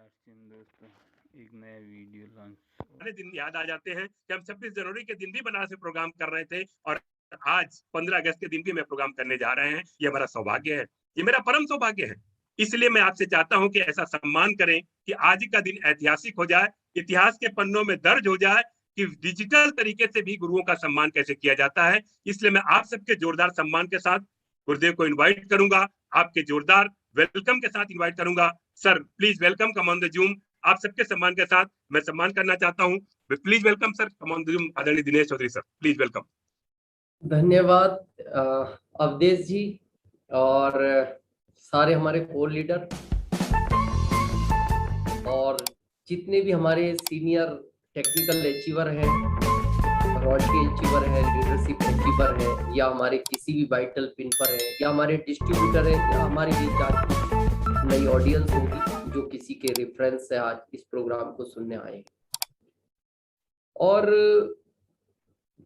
दोस्तों, एक नया वीडियो लॉन्च। सारे दिन याद आ जाते हैं कि हम 26 जनवरी के दिन भी बनारस में प्रोग्राम कर रहे थे और आज 15 अगस्त के दिन भी मैं प्रोग्राम करने जा रहे हैं। ये हमारा सौभाग्य है, ये मेरा परम सौभाग्य है। इसलिए मैं आपसे चाहता हूं कि ऐसा सम्मान करें कि आज का दिन ऐतिहासिक हो जाए, इतिहास के पन्नों में दर्ज हो जाए कि डिजिटल तरीके से भी गुरुओं का सम्मान कैसे किया जाता है। इसलिए मैं आप सबके जोरदार सम्मान के साथ गुरुदेव को इन्वाइट करूंगा, आपके जोरदार वेलकम के साथ इन्वाइट करूंगा। Sir please welcome, come on the zoom. आप सबके सम्मान के साथ मैं सम्मान करना चाहता हूं। Please welcome sir, come on the Zoom, आदरणीय Dinesh Chaudhary sir, please welcome. धन्यवाद अवधेश जी और सारे हमारे कोर लीडर और जितने भी हमारे सीनियर टेक्निकल अचीवर हैं, रॉयल्टी अचीवर है, लीडरशिप अचीवर है, या हमारे किसी भी वाइटल पिन पर है, या हमारे डिस्ट्रीब्यूटर है, या हमारी बीच आज नई ऑडियंस होगी जो किसी के रेफरेंस से आज इस प्रोग्राम को सुनने आए। और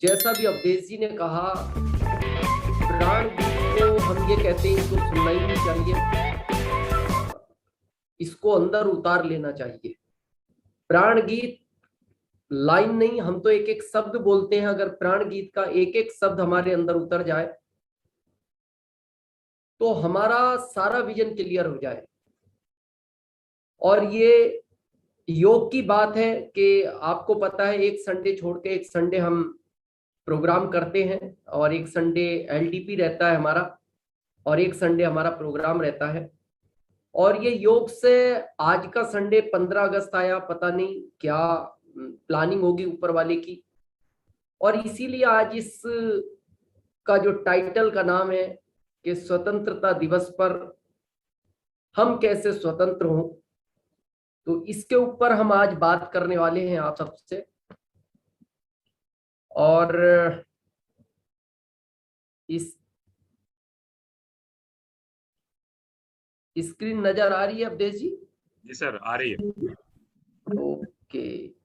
जैसा भी अवधेश जी ने कहा, प्राण गीत को हम ये कहते हैं, इसको सुनना ही नहीं चाहिए, इसको अंदर उतार लेना चाहिए। प्राण गीत लाइन नहीं, हम तो एक एक शब्द बोलते हैं। अगर प्राण गीत का एक एक शब्द हमारे अंदर उतर जाए तो हमारा सारा विजन क्लियर हो जाए। और ये योग की बात है कि आपको पता है, एक संडे छोड़ के एक संडे हम प्रोग्राम करते हैं और एक संडे एलटीपी रहता है हमारा और एक संडे हमारा प्रोग्राम रहता है। और ये योग से आज का संडे 15 अगस्त आया, पता नहीं क्या प्लानिंग होगी ऊपर वाले की। और इसीलिए आज इस का जो टाइटल का नाम है कि स्वतंत्रता दिवस पर हम कैसे स्वतंत्र हों, तो इसके ऊपर हम आज बात करने वाले हैं आप सबसे। और इस स्क्रीन नजर आ रही है अवधेश जी? जी सर, आ रही है। Okay,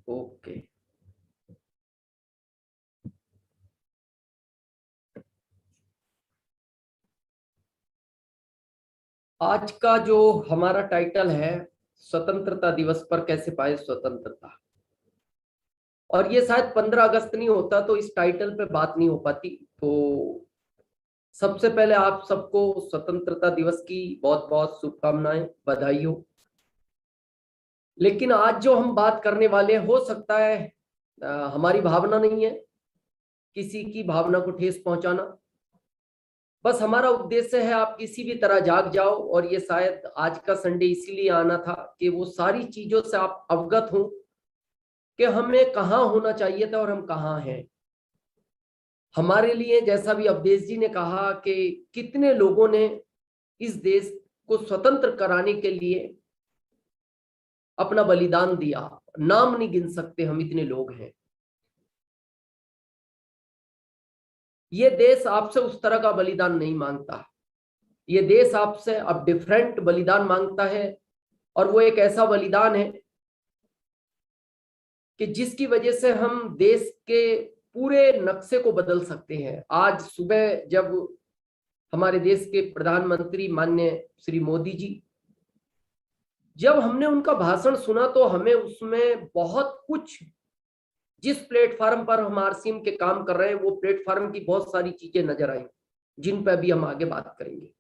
okay. आज का जो हमारा टाइटल है, स्वतंत्रता दिवस पर कैसे पाए स्वतंत्रता। और ये शायद 15 अगस्त नहीं होता तो इस टाइटल पे बात नहीं हो पाती। तो सबसे पहले आप सबको स्वतंत्रता दिवस की बहुत बहुत शुभकामनाएं, बधाई हो। लेकिन आज जो हम बात करने वाले, हो सकता है हमारी भावना नहीं है किसी की भावना को ठेस पहुंचाना, बस हमारा उद्देश्य है आप किसी भी तरह जाग जाओ। और ये शायद आज का संडे इसीलिए आना था कि वो सारी चीजों से आप अवगत हों कि हमें कहाँ होना चाहिए था और हम कहाँ हैं। हमारे लिए, जैसा भी अवधेश जी ने कहा कि कितने लोगों ने इस देश को स्वतंत्र कराने के लिए अपना बलिदान दिया, नाम नहीं गिन सकते हम, इतने लोग हैं। ये देश आपसे उस तरह का बलिदान नहीं मांगता, ये देश आपसे अब डिफरेंट बलिदान मांगता है। और वो एक ऐसा बलिदान है कि जिसकी वजह से हम देश के पूरे नक्शे को बदल सकते हैं। आज सुबह जब हमारे देश के प्रधानमंत्री माननीय श्री मोदी जी, जब हमने उनका भाषण सुना तो हमें उसमें बहुत कुछ, जिस प्लेटफार्म पर हम आरसीएम के काम कर रहे हैं, वो प्लेटफार्म की बहुत सारी चीजें नजर आई, जिन पर भी हम आगे बात करेंगे।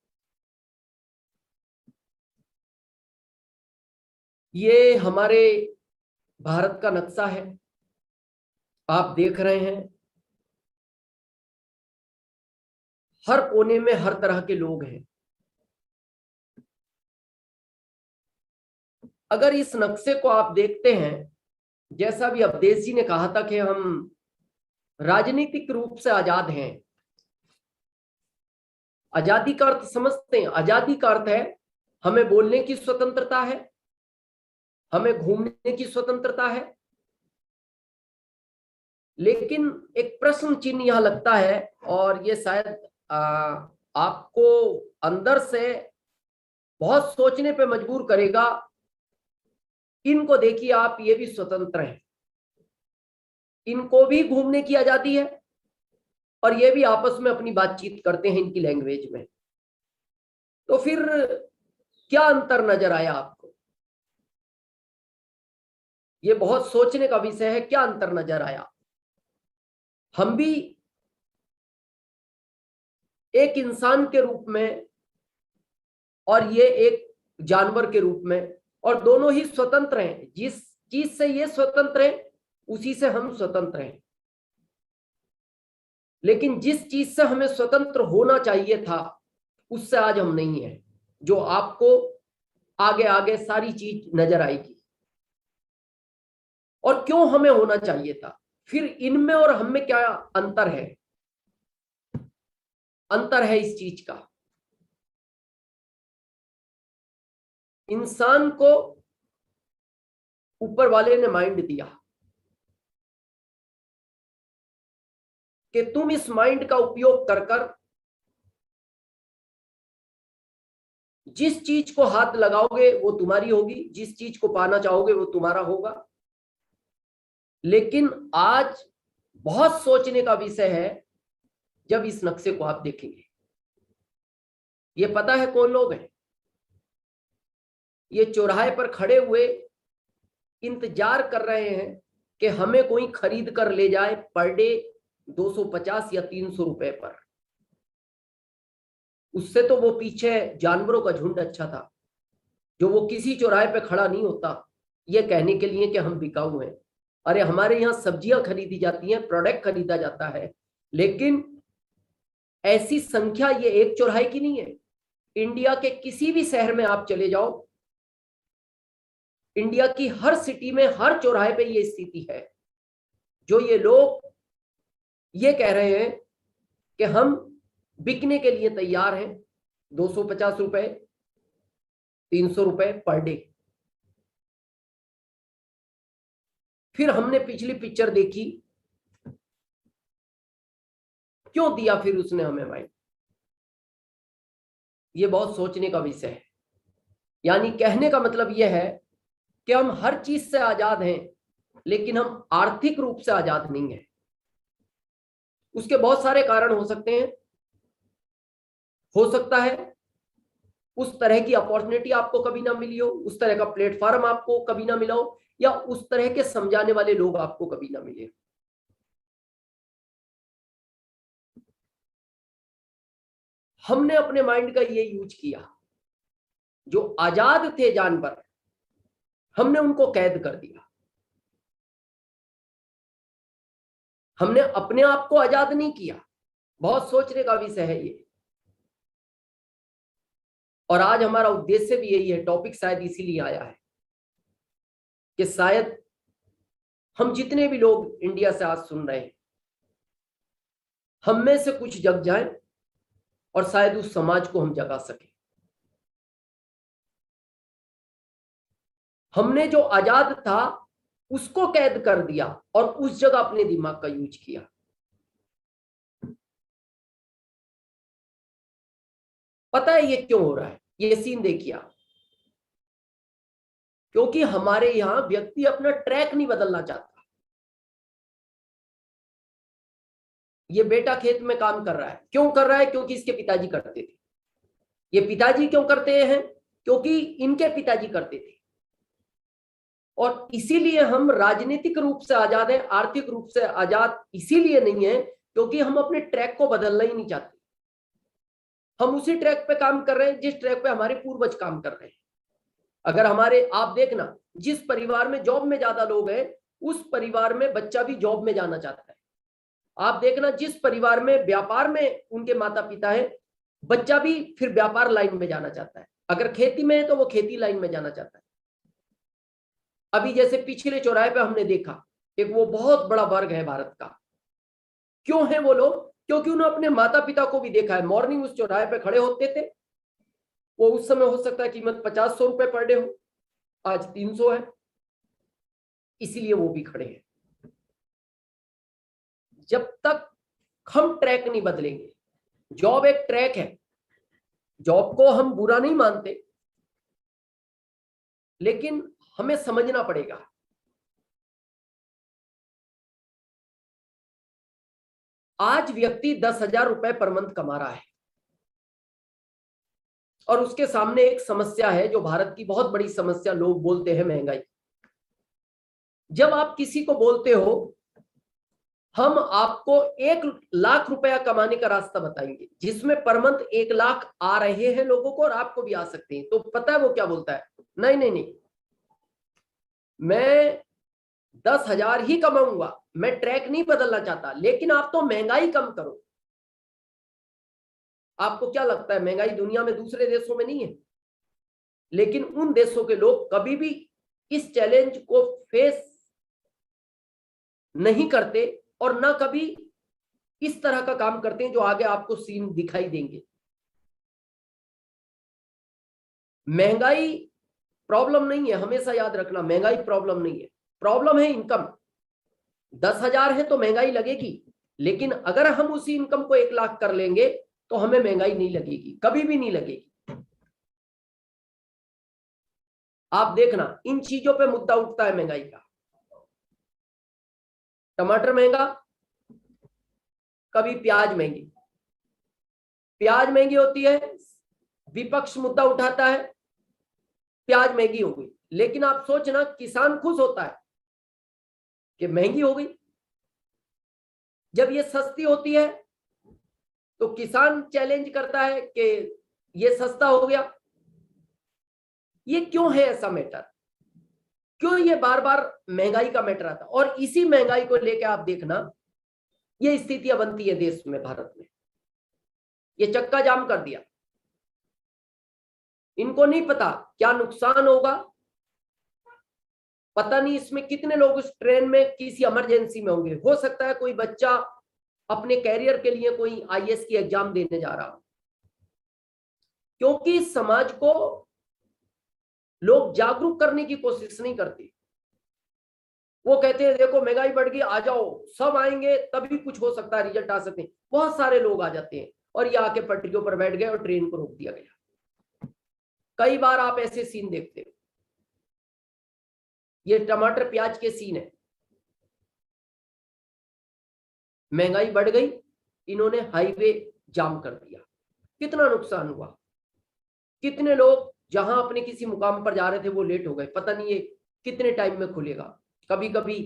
ये हमारे भारत का नक्शा है, आप देख रहे हैं। हर कोने में हर तरह के लोग हैं। अगर इस नक्शे को आप देखते हैं, जैसा भी अवधेश जी ने कहा था कि हम राजनीतिक रूप से आजाद हैं। आजादी का अर्थ समझते हैं? आजादी का अर्थ है हमें बोलने की स्वतंत्रता है, हमें घूमने की स्वतंत्रता है। लेकिन एक प्रश्न चिन्ह यहां लगता है, और ये शायद आपको अंदर से बहुत सोचने पे मजबूर करेगा। इनको देखिए आप, ये भी स्वतंत्र हैं, इनको भी घूमने की आजादी है, और ये भी आपस में अपनी बातचीत करते हैं इनकी लैंग्वेज में। तो फिर क्या अंतर नजर आया आपको? ये बहुत सोचने का विषय है, क्या अंतर नजर आया? हम भी एक इंसान के रूप में और ये एक जानवर के रूप में, और दोनों ही स्वतंत्र हैं। जिस चीज से ये स्वतंत्र है उसी से हम स्वतंत्र हैं, लेकिन जिस चीज से हमें स्वतंत्र होना चाहिए था उससे आज हम नहीं है, जो आपको आगे आगे सारी चीज नजर आएगी। और क्यों हमें होना चाहिए था, फिर इनमें और हम में क्या अंतर है? अंतर है इस चीज का, इंसान को ऊपर वाले ने माइंड दिया कि तुम इस माइंड का उपयोग कर कर जिस चीज को हाथ लगाओगे वो तुम्हारी होगी, जिस चीज को पाना चाहोगे वो तुम्हारा होगा। लेकिन आज बहुत सोचने का विषय है जब इस नक्शे को आप देखेंगे। ये पता है कौन लोग हैं? ये चौराहे पर खड़े हुए इंतजार कर रहे हैं कि हमें कोई खरीद कर ले जाए पर डे 250 या 300 रुपए पर। उससे तो वो पीछे जानवरों का झुंड अच्छा था, जो वो किसी चौराहे पे खड़ा नहीं होता ये कहने के लिए कि हम बिकाऊ हैं। अरे हमारे यहाँ सब्जियां खरीदी जाती हैं, प्रोडक्ट खरीदा जाता है, लेकिन ऐसी संख्या ये एक चौराहे की नहीं है। इंडिया के किसी भी शहर में आप चले जाओ, इंडिया की हर सिटी में हर चौराहे पे ये स्थिति है। जो ये लोग ये कह रहे हैं कि हम बिकने के लिए तैयार हैं 250 रुपए 300 रुपए पर डे। फिर हमने पिछली पिक्चर देखी, क्यों दिया फिर उसने हमें माइंड? ये बहुत सोचने का विषय है। यानी कहने का मतलब यह है कि हम हर चीज से आजाद हैं, लेकिन हम आर्थिक रूप से आजाद नहीं हैं। उसके बहुत सारे कारण हो सकते हैं। हो सकता है उस तरह की अपॉर्चुनिटी आपको कभी ना मिली हो, उस तरह का प्लेटफॉर्म आपको कभी ना मिला हो, या उस तरह के समझाने वाले लोग आपको कभी ना मिले। हमने अपने माइंड का ये यूज किया। जो आजाद थे जानवर, हमने उनको कैद कर दिया। हमने अपने आप को आजाद नहीं किया। बहुत सोचने का विषय है ये, और आज हमारा उद्देश्य भी यही है। टॉपिक शायद इसीलिए आया है कि शायद हम जितने भी लोग इंडिया से आज सुन रहे हैं, हम में से कुछ जग जाएं और शायद उस समाज को हम जगा सकें। हमने जो आजाद था उसको कैद कर दिया और उस जगह अपने दिमाग का यूज किया। पता है ये क्यों हो रहा है? ये सीन देखिए आप। क्योंकि हमारे यहां व्यक्ति अपना ट्रैक नहीं बदलना चाहता। ये बेटा खेत में काम कर रहा है, क्यों कर रहा है? क्योंकि इसके पिताजी करते थे। ये पिताजी क्यों करते हैं? क्योंकि इनके पिताजी करते थे। और इसीलिए हम राजनीतिक रूप से आजाद हैं, आर्थिक रूप से आजाद इसीलिए नहीं है क्योंकि हम अपने ट्रैक को बदलना ही नहीं चाहते। हम उसी ट्रैक पे काम कर रहे हैं जिस ट्रैक पे हमारे पूर्वज काम कर रहे हैं। अगर हमारे, आप देखना, जिस परिवार में जॉब में ज्यादा लोग हैं उस परिवार में बच्चा भी जॉब में जाना चाहता है। आप देखना, जिस परिवार में व्यापार में उनके माता पिता है, बच्चा भी फिर व्यापार लाइन में जाना चाहता है। अगर खेती में है तो वो खेती लाइन में जाना चाहता है। अभी जैसे पिछले चौराहे पे हमने देखा, एक वो बहुत बड़ा वर्ग है भारत का। क्यों है वो लोग? क्योंकि उन्होंने अपने माता पिता को भी देखा है। मॉर्निंग उस चौराहे पे खड़े होते थे, वो उस समय हो सकता है कीमत 50-100 रुपए पर डे हो, आज 300 है, इसीलिए वो भी खड़े हैं। जब तक हम ट्रैक नहीं बदलेंगे, जॉब एक ट्रैक है, जॉब को हम बुरा नहीं मानते, लेकिन हमें समझना पड़ेगा आज व्यक्ति 10,000 रुपए पर मंथ कमा रहा है और उसके सामने एक समस्या है जो भारत की बहुत बड़ी समस्या लोग बोलते हैं, महंगाई। जब आप किसी को बोलते हो हम आपको 1,00,000 रुपया कमाने का रास्ता बताएंगे जिसमें पर मंथ 1,00,000 आ रहे हैं लोगों को और आपको भी आ सकते हैं, तो पता है वो क्या बोलता है? नहीं नहीं नहीं, मैं 10,000 ही कमाऊंगा, मैं ट्रैक नहीं बदलना चाहता, लेकिन आप तो महंगाई कम करो। आपको क्या लगता है महंगाई दुनिया में दूसरे देशों में नहीं है? लेकिन उन देशों के लोग कभी भी इस चैलेंज को फेस नहीं करते और ना कभी इस तरह का काम करते हैं जो आगे आपको सीन दिखाई देंगे। महंगाई प्रॉब्लम नहीं है, हमेशा याद रखना, महंगाई प्रॉब्लम नहीं है, प्रॉब्लम है इनकम। 10,000 है तो महंगाई लगेगी, लेकिन अगर हम उसी इनकम को 1,00,000 कर लेंगे तो हमें महंगाई नहीं लगेगी, कभी भी नहीं लगेगी। आप देखना इन चीजों पे मुद्दा उठता है महंगाई का। टमाटर महंगा, कभी प्याज महंगी, प्याज महंगी होती है, विपक्ष मुद्दा उठाता है प्याज महंगी हो गई, लेकिन आप सोचना किसान खुश होता है कि महंगी हो गई। जब ये सस्ती होती है तो किसान चैलेंज करता है कि ये सस्ता हो गया। ये क्यों है ऐसा मैटर? क्यों ये बार बार महंगाई का मैटर आता? और इसी महंगाई को लेकर आप देखना ये स्थितियां बनती है देश में, भारत में। ये चक्का जाम कर दिया, इनको नहीं पता क्या नुकसान होगा, पता नहीं इसमें कितने लोग उस ट्रेन में किसी इमरजेंसी में होंगे। हो सकता है कोई बच्चा अपने कैरियर के लिए कोई आईएएस की एग्जाम देने जा रहा हो, क्योंकि समाज को लोग जागरूक करने की कोशिश नहीं करते। वो कहते हैं देखो महंगाई बढ़ गई, आ जाओ, सब आएंगे तभी कुछ हो सकता है, रिजल्ट आ सकते हैं। बहुत सारे लोग आ जाते हैं और ये आके पटरियों पर बैठ गए और ट्रेन को रोक दिया गया। कई बार आप ऐसे सीन देखते हो। ये टमाटर प्याज के सीन है। महंगाई बढ़ गई, इन्होंने हाईवे जाम कर दिया, कितना नुकसान हुआ। कितने लोग जहां अपने किसी मुकाम पर जा रहे थे वो लेट हो गए, पता नहीं ये कितने टाइम में खुलेगा। कभी कभी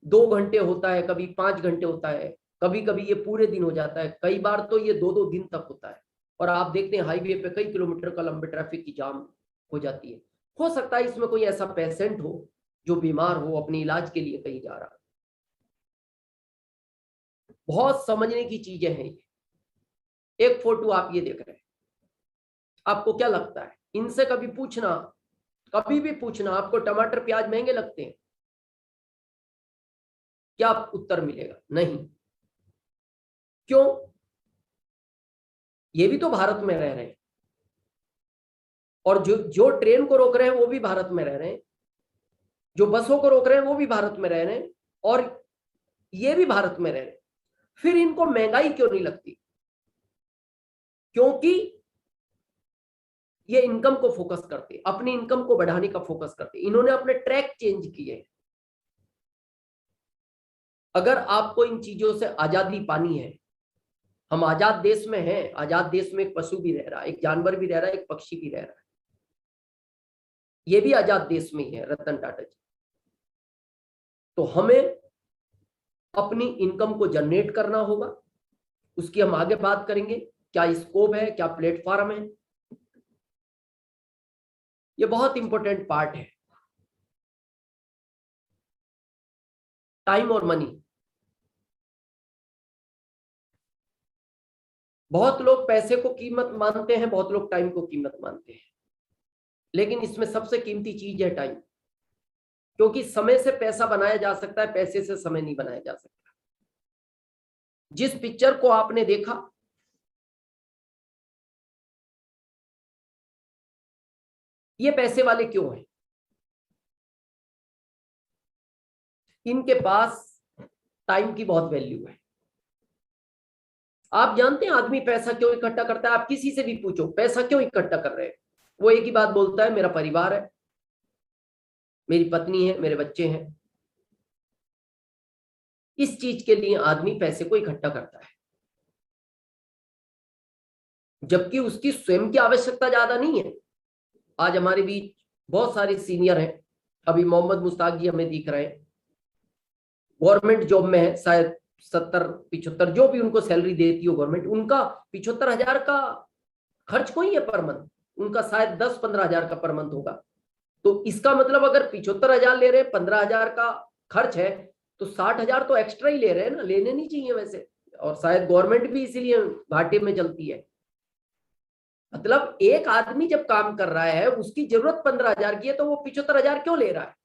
2 घंटे होता है, कभी 5 घंटे होता है, कभी कभी ये पूरे दिन हो जाता है, कई बार तो ये 2-2 दिन तक होता है। और आप देखते हैं हाईवे पे कई किलोमीटर का लंबे ट्रैफिक की जाम हो जाती है। हो सकता है इसमें कोई ऐसा पेशेंट हो जो बीमार हो, अपने इलाज के लिए कहीं जा रहा है। बहुत समझने की चीजें हैं ये। एक फोटो आप ये देख रहे हैं, आपको क्या लगता है? इनसे कभी पूछना, कभी भी पूछना, आपको टमाटर प्याज महंगे लगते हैं? क्या उत्तर मिलेगा? नहीं। क्यों? ये भी तो भारत में रह रहे हैं, और जो ट्रेन को रोक रहे हैं वो भी भारत में रह रहे हैं, जो बसों को रोक रहे हैं वो भी भारत में रह रहे हैं, और ये भी भारत में रह रहे हैं। फिर इनको महंगाई क्यों नहीं लगती? क्योंकि ये इनकम को फोकस करते, अपनी इनकम को बढ़ाने का फोकस करते। इन्होंने अपने ट्रैक चेंज किए। अगर आपको इन चीजों से आजादी पानी है, हम आजाद देश में हैं, आजाद देश में एक पशु भी रह रहा है, एक जानवर भी रह रहा है, एक पक्षी भी रह रहा है, ये भी आजाद देश में ही है, रतन टाटा जी। तो हमें अपनी इनकम को जनरेट करना होगा, उसकी हम आगे बात करेंगे। क्या स्कोप है, क्या प्लेटफॉर्म है, ये बहुत इंपॉर्टेंट पार्ट है। टाइम और मनी। बहुत लोग पैसे को कीमत मानते हैं, बहुत लोग टाइम को कीमत मानते हैं, लेकिन इसमें सबसे कीमती चीज है टाइम। क्योंकि समय से पैसा बनाया जा सकता है, पैसे से समय नहीं बनाया जा सकता। जिस पिक्चर को आपने देखा, ये पैसे वाले क्यों हैं? इनके पास टाइम की बहुत वैल्यू है। आप जानते हैं आदमी पैसा क्यों इकट्ठा करता है? आप किसी से भी पूछो पैसा क्यों इकट्ठा कर रहे हैं, वो एक ही बात बोलता है, मेरा परिवार है, मेरी पत्नी है, मेरे बच्चे हैं। इस चीज के लिए आदमी पैसे को इकट्ठा करता है, जबकि उसकी स्वयं की आवश्यकता ज्यादा नहीं है। आज हमारे बीच बहुत सारे सीनियर हैं, अभी मोहम्मद मुश्ताक जी हमें दिख रहे हैं, गवर्नमेंट जॉब में है, शायद 70-75 जो भी उनको सैलरी देती हो गवर्नमेंट, उनका 75,000 का खर्च कोई है पर मंथ, उनका शायद 10-15,000 का पर मंथ होगा। तो इसका मतलब अगर 75,000 ले रहे हैं, 15,000 का खर्च है, तो 60,000 तो एक्स्ट्रा ही ले रहे हैं ना, लेने नहीं चाहिए वैसे। और शायद गवर्नमेंट भी इसीलिए घाटे में चलती है। मतलब एक आदमी जब काम कर रहा है, उसकी जरूरत 15,000 की है, तो वो 75,000 क्यों ले रहा है?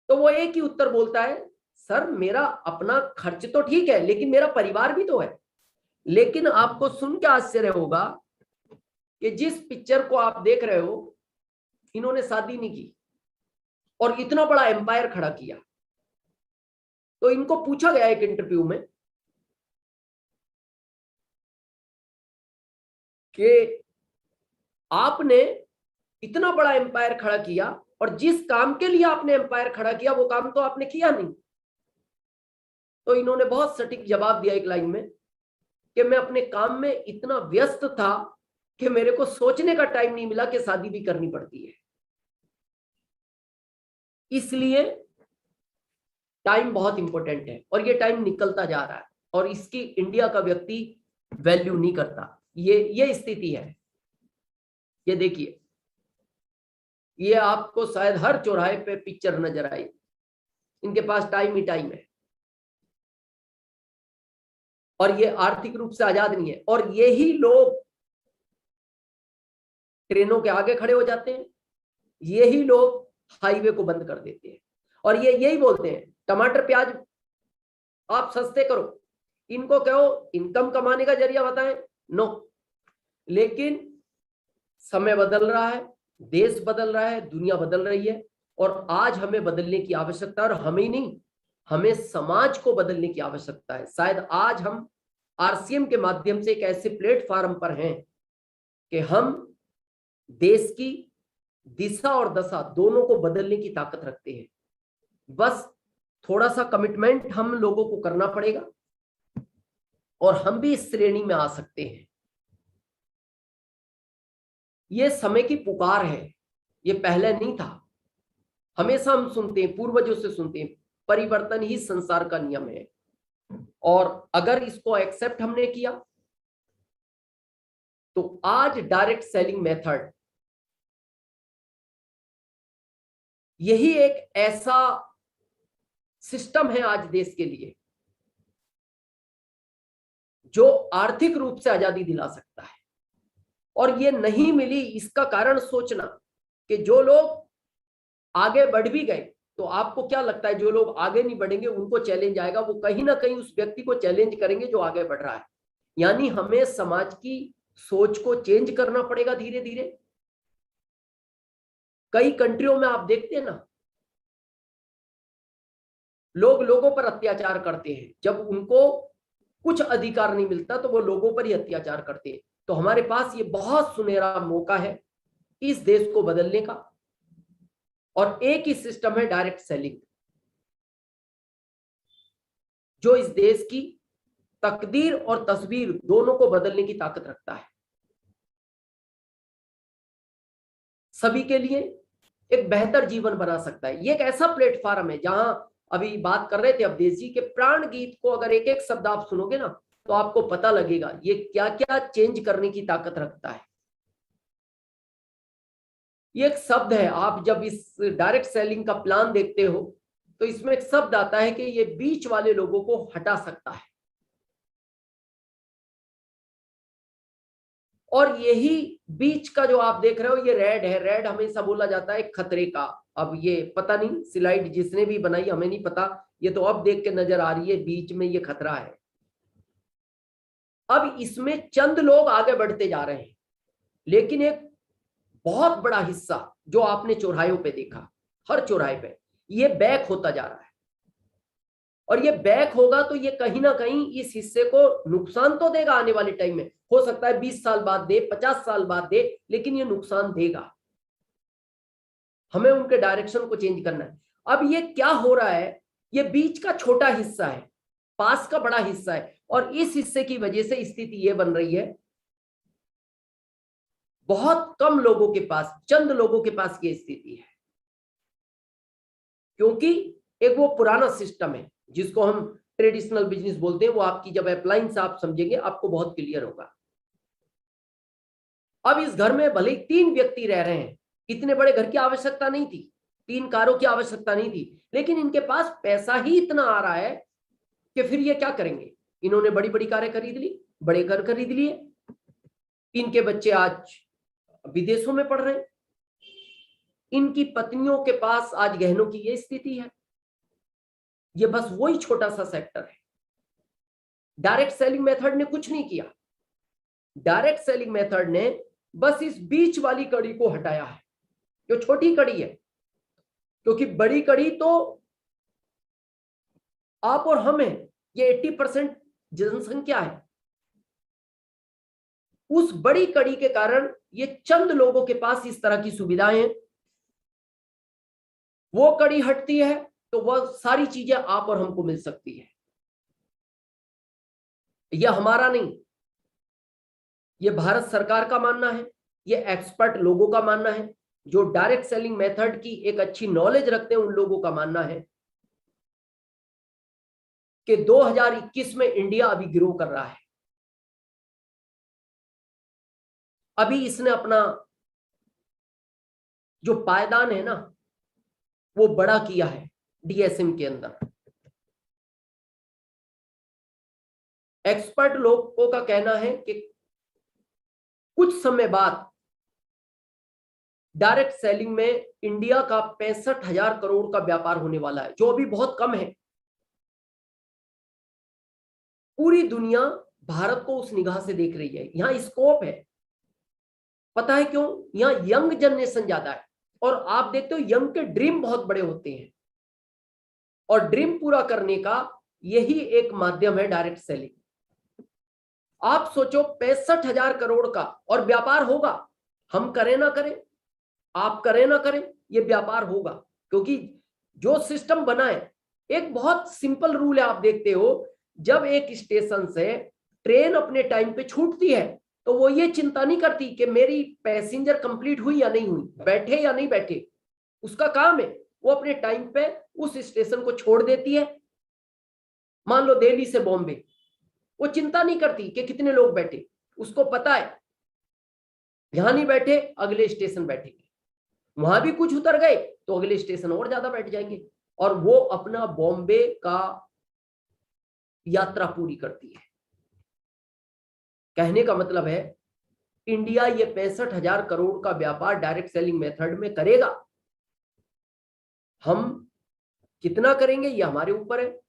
तो वो एक ही उत्तर बोलता है, सर मेरा अपना खर्च तो ठीक है, लेकिन मेरा परिवार भी तो है। लेकिन आपको सुन के आश्चर्य होगा कि जिस पिक्चर को आप देख रहे हो, इन्होंने शादी नहीं की और इतना बड़ा एम्पायर खड़ा किया। तो इनको पूछा गया एक इंटरव्यू में कि आपने इतना बड़ा एम्पायर खड़ा किया और जिस काम के लिए आपने एम्पायर खड़ा किया वो काम तो आपने किया नहीं। तो इन्होंने बहुत सटीक जवाब दिया एक लाइन में कि मैं अपने काम में इतना व्यस्त था कि मेरे को सोचने का टाइम नहीं मिला कि शादी भी करनी पड़ती है। इसलिए टाइम बहुत इंपॉर्टेंट है और ये टाइम निकलता जा रहा है और इसकी इंडिया का व्यक्ति वैल्यू नहीं करता। ये स्थिति है। ये देखिए, ये आपको शायद हर चौराहे पे पिक्चर नजर आई, इनके पास टाइम ही टाइम है और ये आर्थिक रूप से आजाद नहीं है। और यही लोग ट्रेनों के आगे खड़े हो जाते हैं, यही लोग हाईवे को बंद कर देते हैं और ये यही बोलते हैं टमाटर प्याज आप सस्ते करो। इनको कहो इनकम कमाने का जरिया बताएं, नो। लेकिन समय बदल रहा है, देश बदल रहा है, दुनिया बदल रही है और आज हमें बदलने की आवश्यकता है। और हमें नहीं, हमें समाज को बदलने की आवश्यकता है। शायद आज हम आरसीएम के माध्यम से एक ऐसे प्लेटफॉर्म पर हैं कि हम देश की दिशा और दशा दोनों को बदलने की ताकत रखते हैं। बस थोड़ा सा कमिटमेंट हम लोगों को करना पड़ेगा और हम भी इस श्रेणी में आ सकते हैं। ये समय की पुकार है, ये पहले नहीं था। हमेशा हम सुनते हैं, पूर्वजों से सुनते हैं, परिवर्तन ही संसार का नियम है। और अगर इसको एक्सेप्ट हमने किया तो आज डायरेक्ट सेलिंग मेथड यही एक ऐसा सिस्टम है आज देश के लिए जो आर्थिक रूप से आजादी दिला सकता है। और ये नहीं मिली, इसका कारण सोचना कि जो लोग आगे बढ़ भी गए, तो आपको क्या लगता है जो लोग आगे नहीं बढ़ेंगे उनको चैलेंज आएगा, वो कहीं ना कहीं उस व्यक्ति को चैलेंज करेंगे जो आगे बढ़ रहा है। यानी हमें समाज की सोच को चेंज करना पड़ेगा धीरे धीरे। कई कंट्रियों में आप देखते हैं ना, लोग लोगों पर अत्याचार करते हैं, जब उनको कुछ अधिकार नहीं मिलता तो वो लोगों पर ही अत्याचार करते हैं। तो हमारे पास ये बहुत सुनहरा मौका है इस देश को बदलने का और एक ही सिस्टम है डायरेक्ट सेलिंग, जो इस देश की तकदीर और तस्वीर दोनों को बदलने की ताकत रखता है। सभी के लिए एक बेहतर जीवन बना सकता है। ये एक ऐसा प्लेटफॉर्म है जहां अभी बात कर रहे थे अवधेश जी के प्राण गीत को अगर एक एक शब्द आप सुनोगे ना तो आपको पता लगेगा ये क्या क्या चेंज करने की ताकत रखता है। ये एक शब्द है, आप जब इस डायरेक्ट सेलिंग का प्लान देखते हो तो इसमें एक शब्द आता है कि ये बीच वाले लोगों को हटा सकता है। और यही बीच का जो आप देख रहे हो ये रेड है। रेड हमेशा बोला जाता है खतरे का। अब ये पता नहीं स्लाइड जिसने भी बनाई, हमें नहीं पता, ये तो अब देख के नजर आ रही है बीच में ये खतरा है। अब इसमें चंद लोग आगे बढ़ते जा रहे हैं, लेकिन एक बहुत बड़ा हिस्सा जो आपने चौराहों पे देखा, हर चौराहे पे ये बैक होता जा रहा है। और ये बैक होगा तो ये कहीं ना कहीं इस हिस्से को नुकसान तो देगा आने वाले टाइम में। हो सकता है 20 साल बाद दे, 50 साल बाद दे, लेकिन ये नुकसान देगा। हमें उनके डायरेक्शन को चेंज करना है। अब ये क्या हो रहा है ये बीच का छोटा हिस्सा है, पास का बड़ा हिस्सा है, और इस हिस्से की वजह से स्थिति ये बन रही है, बहुत कम लोगों के पास, चंद लोगों के पास ये स्थिति है, क्योंकि एक वो पुराना सिस्टम है जिसको हम ट्रेडिशनल बिजनेस बोलते हैं, वो आपकी जब अप्लायंस आप समझेंगे आपको बहुत क्लियर होगा। अब इस घर में भले ही 3 व्यक्ति रह रहे हैं, इतने बड़े घर की आवश्यकता नहीं थी, 3 कारों की आवश्यकता नहीं थी, लेकिन इनके पास पैसा ही इतना आ रहा है कि फिर ये क्या करेंगे। इन्होंने बड़ी बड़ी कारें खरीद ली, बड़े घर खरीद लिए, इनके बच्चे आज विदेशों में पढ़ रहे हैं, इनकी पत्नियों के पास आज गहनों की ये स्थिति है। ये बस वही छोटा सा सेक्टर है। डायरेक्ट सेलिंग मेथड ने कुछ नहीं किया, डायरेक्ट सेलिंग मेथड ने बस इस बीच वाली कड़ी को हटाया है, जो छोटी कड़ी है, क्योंकि बड़ी कड़ी तो आप और हम हैं, ये 80% जनसंख्या है। उस बड़ी कड़ी के कारण ये चंद लोगों के पास इस तरह की सुविधाएं हैं। वो कड़ी हटती है तो वह सारी चीजें आप और हमको मिल सकती है। यह हमारा नहीं, यह भारत सरकार का मानना है, यह एक्सपर्ट लोगों का मानना है, जो डायरेक्ट सेलिंग मेथड की एक अच्छी नॉलेज रखते हैं उन लोगों का मानना है कि 2021 में इंडिया अभी ग्रो कर रहा है। अभी इसने अपना जो पायदान है ना वो बड़ा किया है डीएसएम के अंदर। एक्सपर्ट लोगों का कहना है कि कुछ समय बाद डायरेक्ट सेलिंग में इंडिया का 65,000 करोड़ का व्यापार होने वाला है, जो अभी बहुत कम है। पूरी दुनिया भारत को उस निगाह से देख रही है, यहां स्कोप है। पता है क्यों? यहां यंग जनरेशन ज्यादा है, और आप देखते हो यंग के ड्रीम बहुत बड़े होते हैं, और ड्रीम पूरा करने का यही एक माध्यम है डायरेक्ट सेलिंग। आप सोचो 65,000 करोड़ का और व्यापार होगा, हम करें ना करें, आप करें ना करें, ये व्यापार होगा। क्योंकि जो सिस्टम बना है, एक बहुत सिंपल रूल है, आप देखते हो जब एक स्टेशन से ट्रेन अपने टाइम पे छूटती है तो वो ये चिंता नहीं करती कि मेरी पैसेंजर कंप्लीट हुई या नहीं हुई, बैठे या नहीं बैठे। उसका काम है वो अपने टाइम पे उस स्टेशन को छोड़ देती है। मान लो दिल्ली से बॉम्बे, वो चिंता नहीं करती कि कितने लोग बैठे, उसको पता है यहां नहीं बैठे अगले स्टेशन बैठेंगे, वहां भी कुछ उतर गए तो अगले स्टेशन और ज्यादा बैठ जाएंगे, और वो अपना बॉम्बे का यात्रा पूरी करती है। कहने का मतलब है इंडिया ये 65,000 करोड़ का व्यापार डायरेक्ट सेलिंग मेथड में करेगा। हम कितना करेंगे ये हमारे ऊपर है,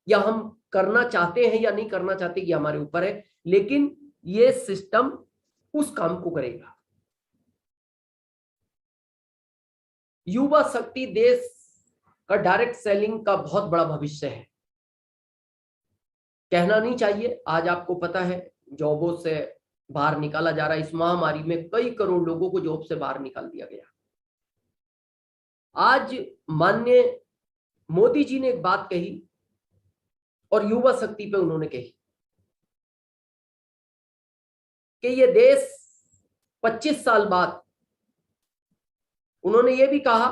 या हम करना चाहते हैं या नहीं करना चाहते ये हमारे ऊपर है, लेकिन ये सिस्टम उस काम को करेगा। युवा शक्ति देश का डायरेक्ट सेलिंग का बहुत बड़ा भविष्य है। कहना नहीं चाहिए, आज आपको पता है जॉबों से बाहर निकाला जा रहा है। इस महामारी में कई करोड़ लोगों को जॉब से बाहर निकाल दिया गया। आज माननीय मोदी जी ने एक बात कही और युवा शक्ति पे उन्होंने कही कि ये देश 25 साल बाद, उन्होंने ये भी कहा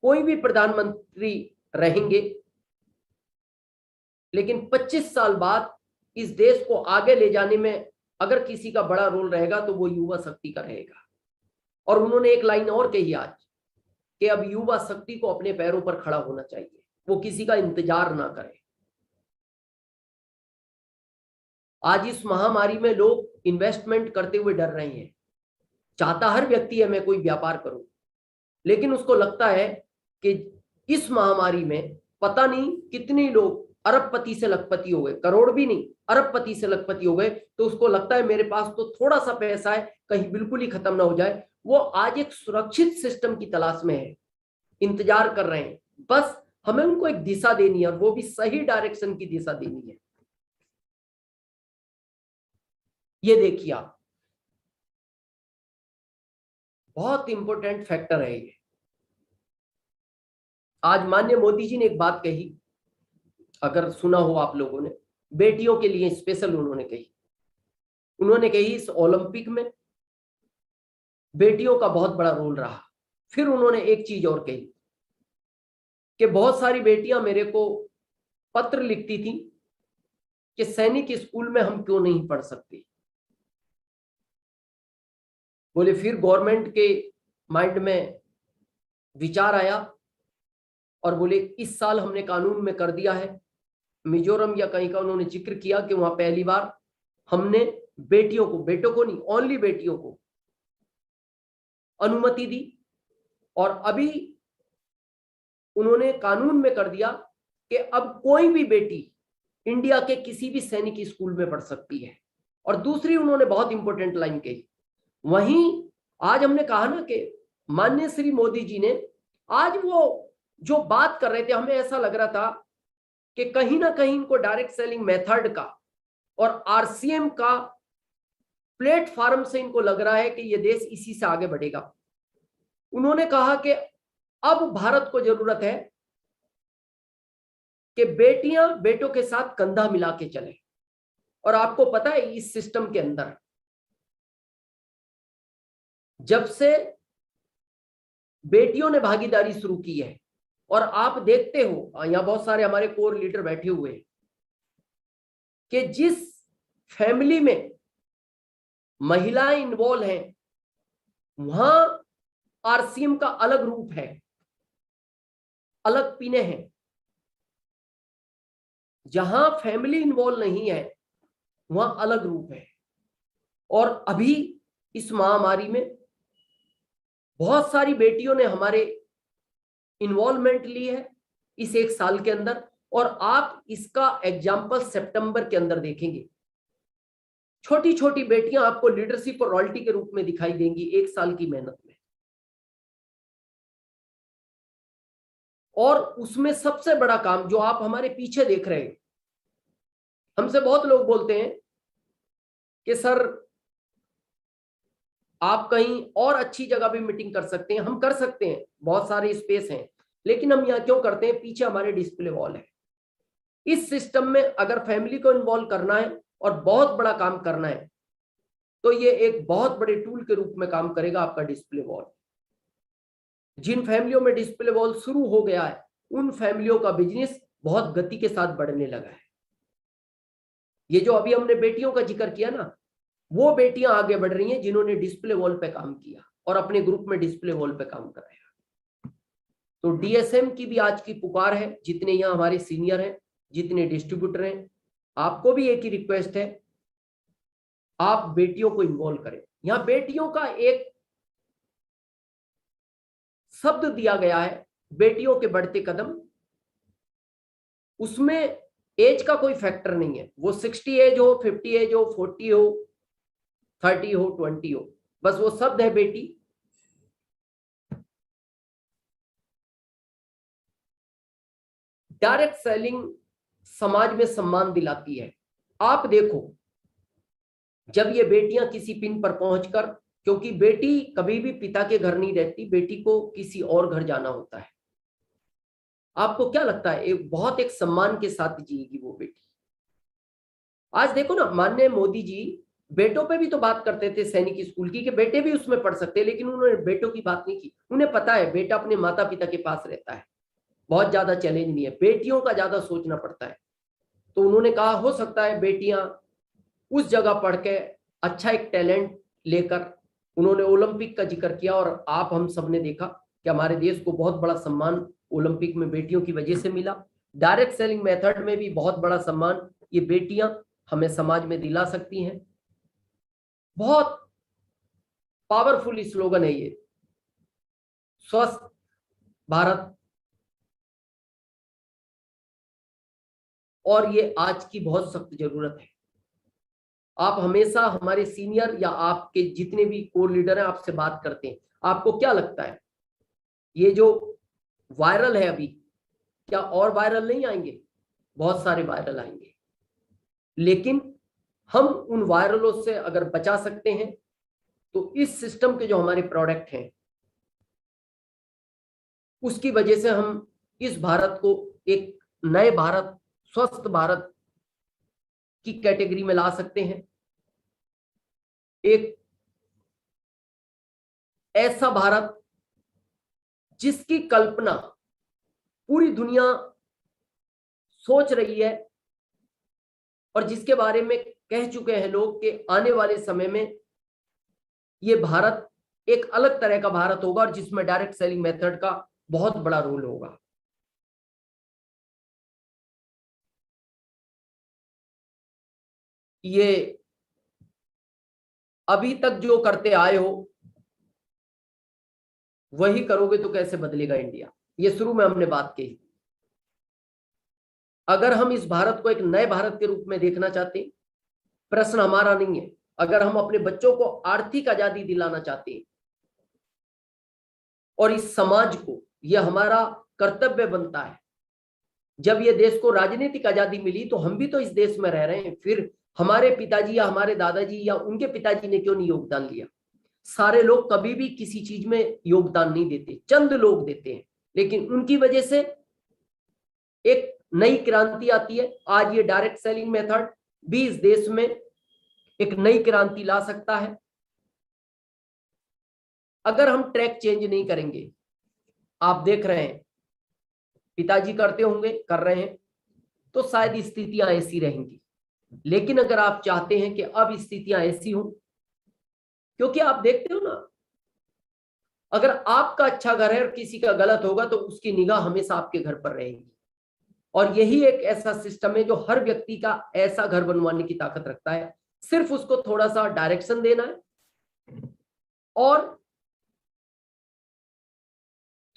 कोई भी प्रधानमंत्री रहेंगे लेकिन 25 साल बाद इस देश को आगे ले जाने में अगर किसी का बड़ा रोल रहेगा तो वो युवा शक्ति का रहेगा। और उन्होंने एक लाइन और कही आज कि अब युवा शक्ति को अपने पैरों पर खड़ा होना चाहिए, वो किसी का इंतजार ना करे। आज इस महामारी में लोग इन्वेस्टमेंट करते हुए डर रहे हैं। चाहता हर व्यक्ति है मैं कोई व्यापार करूं, लेकिन उसको लगता है कि इस महामारी में पता नहीं कितने लोग अरबपति से लखपति हो गए, करोड़ भी नहीं अरबपति से लखपति हो गए, तो उसको लगता है मेरे पास तो थोड़ा सा पैसा है, कहीं बिल्कुल ही खत्म ना हो जाए। वो आज एक सुरक्षित सिस्टम की तलाश में है, इंतजार कर रहे हैं, बस हमें उनको एक दिशा देनी है, और वो भी सही डायरेक्शन की दिशा देनी है। ये देखिए आप, बहुत इंपॉर्टेंट फैक्टर है ये। आज माननीय मोदी जी ने एक बात कही, अगर सुना हो आप लोगों ने, बेटियों के लिए स्पेशल उन्होंने कही इस ओलंपिक में बेटियों का बहुत बड़ा रोल रहा। फिर उन्होंने एक चीज और कही कि बहुत सारी बेटियां मेरे को पत्र लिखती थी कि सैनिक स्कूल में हम क्यों नहीं पढ़ सकते। बोले फिर गवर्नमेंट के माइंड में विचार आया और बोले इस साल हमने कानून में कर दिया है, मिजोरम या कहीं का उन्होंने जिक्र किया कि वहां पहली बार हमने बेटियों को, बेटों को नहीं, ओनली बेटियों को अनुमति दी। और अभी उन्होंने कानून में कर दिया कि अब कोई भी बेटी इंडिया के किसी भी सैनिक स्कूल में पढ़ सकती है। और दूसरी उन्होंने बहुत इंपॉर्टेंट लाइन कही, वहीं आज हमने कहा ना कि माननीय श्री मोदी जी ने आज वो जो बात कर रहे थे, हमें ऐसा लग रहा था कि कहीं ना कहीं इनको डायरेक्ट सेलिंग मेथड का और आरसीएम का प्लेटफॉर्म से इनको लग रहा है कि ये देश इसी से आगे बढ़ेगा। उन्होंने कहा कि अब भारत को जरूरत है कि बेटियां बेटों के साथ कंधा मिला के चले। और आपको पता है इस सिस्टम के अंदर जब से बेटियों ने भागीदारी शुरू की है, और आप देखते हो यहां बहुत सारे हमारे कोर लीडर बैठे हुए हैं, कि जिस फैमिली में महिलाएं इन्वॉल्व हैं वहां आरसीएम का अलग रूप है, अलग पीने हैं। जहां फैमिली इन्वॉल्व नहीं है वहां अलग रूप है। और अभी इस महामारी में बहुत सारी बेटियों ने हमारे इन्वॉल्वमेंट ली है इस एक साल के अंदर, और आप इसका एग्जाम्पल सितंबर के अंदर देखेंगे। छोटी छोटी बेटियां आपको लीडरशिप और रॉयल्टी के रूप में दिखाई देंगी एक साल की मेहनत में। और उसमें सबसे बड़ा काम जो आप हमारे पीछे देख रहे हैं, हमसे बहुत लोग बोलते हैं कि सर आप कहीं और अच्छी जगह भी मीटिंग कर सकते हैं। हम कर सकते हैं, बहुत सारे स्पेस हैं, लेकिन हम यहाँ क्यों करते हैं? पीछे हमारे डिस्प्ले वॉल है। इस सिस्टम में अगर फैमिली को इन्वॉल्व करना है और बहुत बड़ा काम करना है तो ये एक बहुत बड़े टूल के रूप में काम करेगा आपका डिस्प्ले वॉल। जिन फैमिलियों में डिस्प्ले वॉल शुरू हो गया है उन फैमिलियों का बिजनेस बहुत गति के साथ बढ़ने लगा है। ये जो अभी हमने बेटियों का जिक्र किया ना, वो बेटियां आगे बढ़ रही हैं जिन्होंने डिस्प्ले वॉल पे काम किया और अपने ग्रुप में डिस्प्ले वॉल पे काम कराया। तो डीएसएम की भी आज की पुकार है, जितने यहाँ हमारे सीनियर हैं, जितने डिस्ट्रीब्यूटर हैं, आपको भी एक ही रिक्वेस्ट है, आप बेटियों को इन्वॉल्व करें। यहाँ बेटियों का एक शब्द दिया गया है, बेटियों के बढ़ते कदम। उसमें एज का कोई फैक्टर नहीं है, वो 60 एज हो, 50 एज हो, 40 हो, 30 हो, 20 हो, बस वो शब्द है बेटी। डायरेक्ट सेलिंग समाज में सम्मान दिलाती है। आप देखो जब ये बेटियां किसी पिन पर पहुंचकर, क्योंकि बेटी कभी भी पिता के घर नहीं रहती, बेटी को किसी और घर जाना होता है। आपको क्या लगता है? एक सम्मान के साथ जिएगी वो बेटी। आज देखो ना, माननीय मोदी जी बेटों पे भी तो बात करते थे सैनिक स्कूल की, कि बेटे भी उसमें पढ़ सकते हैं, लेकिन उन्होंने बेटों की बात नहीं की। उन्हें पता है बेटा अपने माता पिता के पास रहता है, बहुत ज्यादा चैलेंज नहीं है, बेटियों का ज्यादा सोचना पड़ता है। तो उन्होंने कहा हो सकता है बेटियां उस जगह पढ़ के अच्छा एक टैलेंट लेकर, उन्होंने ओलंपिक का जिक्र किया और आप हम सब ने देखा कि हमारे देश को बहुत बड़ा सम्मान ओलंपिक में बेटियों की वजह से मिला। डायरेक्ट सेलिंग मेथड में भी बहुत बड़ा सम्मान ये बेटियां हमें समाज में दिला सकती हैं। बहुत पावरफुल स्लोगन है ये, स्वस्थ भारत, और ये आज की बहुत सख्त जरूरत है। आप हमेशा हमारे सीनियर या आपके जितने भी कोर लीडर हैं आपसे बात करते हैं, आपको क्या लगता है ये जो वायरल है अभी, क्या और वायरल नहीं आएंगे? बहुत सारे वायरल आएंगे, लेकिन हम उन वायरलों से अगर बचा सकते हैं तो इस सिस्टम के जो हमारे प्रोडक्ट हैं उसकी वजह से हम इस भारत को एक नए भारत, स्वस्थ भारत की कैटेगरी में ला सकते हैं। एक ऐसा भारत जिसकी कल्पना पूरी दुनिया सोच रही है और जिसके बारे में कह चुके हैं लोग कि आने वाले समय में ये भारत एक अलग तरह का भारत होगा और जिसमें डायरेक्ट सेलिंग मेथड का बहुत बड़ा रोल होगा। ये अभी तक जो करते आए हो वही करोगे तो कैसे बदलेगा इंडिया, ये शुरू में हमने बात कही। अगर हम इस भारत को एक नए भारत के रूप में देखना चाहते हैं, प्रश्न हमारा नहीं है। अगर हम अपने बच्चों को आर्थिक आजादी दिलाना चाहते हैं और इस समाज को, यह हमारा कर्तव्य बनता है। जब ये देश को राजनीतिक आजादी मिली तो हम भी तो इस देश में रह रहे हैं, फिर हमारे पिताजी या हमारे दादाजी या उनके पिताजी ने क्यों नहीं योगदान लिया? सारे लोग कभी भी किसी चीज में योगदान नहीं देते, चंद लोग देते हैं, लेकिन उनकी वजह से एक नई क्रांति आती है। आज ये डायरेक्ट सेलिंग मेथड भी इस देश में एक नई क्रांति ला सकता है। अगर हम ट्रैक चेंज नहीं करेंगे, आप देख रहे हैं पिताजी करते होंगे, कर रहे हैं, तो शायद स्थितियां ऐसी रहेंगी। लेकिन अगर आप चाहते हैं कि अब स्थितियां ऐसी हो, क्योंकि आप देखते हो ना, अगर आपका अच्छा घर है और किसी का गलत होगा तो उसकी निगाह हमेशा आपके घर पर रहेगी। और यही एक ऐसा सिस्टम है जो हर व्यक्ति का ऐसा घर बनवाने की ताकत रखता है। सिर्फ उसको थोड़ा सा डायरेक्शन देना है और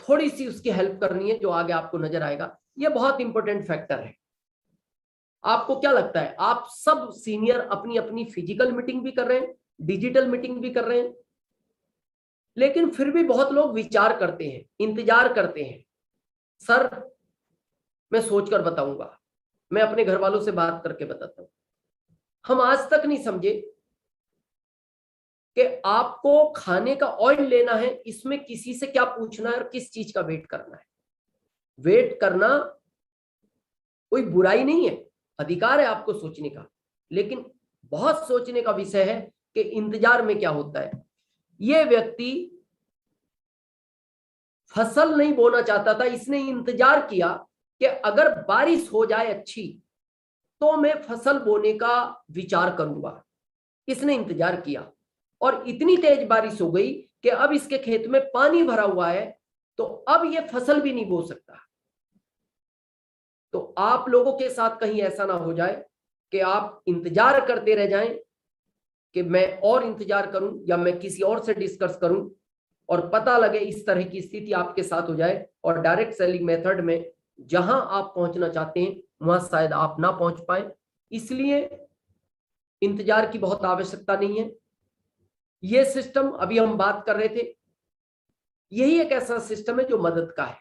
थोड़ी सी उसकी हेल्प करनी है, जो आगे आपको नजर आएगा। ये बहुत इंपॉर्टेंट फैक्टर है। आपको क्या लगता है, आप सब सीनियर अपनी अपनी फिजिकल मीटिंग भी कर रहे हैं, डिजिटल मीटिंग भी कर रहे हैं, लेकिन फिर भी बहुत लोग विचार करते हैं, इंतजार करते हैं। सर मैं सोचकर बताऊंगा, मैं अपने घर वालों से बात करके बताता हूं। हम आज तक नहीं समझे कि आपको खाने का ऑयल लेना है, इसमें किसी से क्या पूछना है और किस चीज का वेट करना है। वेट करना कोई बुराई नहीं है, अधिकार है आपको सोचने का, लेकिन बहुत सोचने का विषय है कि इंतजार में क्या होता है। ये व्यक्ति फसल नहीं बोना चाहता था, इसने इंतजार किया कि अगर बारिश हो जाए अच्छी तो मैं फसल बोने का विचार करूंगा। इसने इंतजार किया और इतनी तेज बारिश हो गई कि अब इसके खेत में पानी भरा हुआ है, तो अब ये फसल भी नहीं बो सकता। तो आप लोगों के साथ कहीं ऐसा ना हो जाए कि आप इंतजार करते रह जाएं कि मैं और इंतजार करूं या मैं किसी और से डिस्कस करूं, और पता लगे इस तरह की स्थिति आपके साथ हो जाए और डायरेक्ट सेलिंग मेथड में जहां आप पहुंचना चाहते हैं वहां शायद आप ना पहुंच पाए। इसलिए इंतजार की बहुत आवश्यकता नहीं है। यह सिस्टम अभी हम बात कर रहे थे, यही एक ऐसा सिस्टम है जो मदद का है।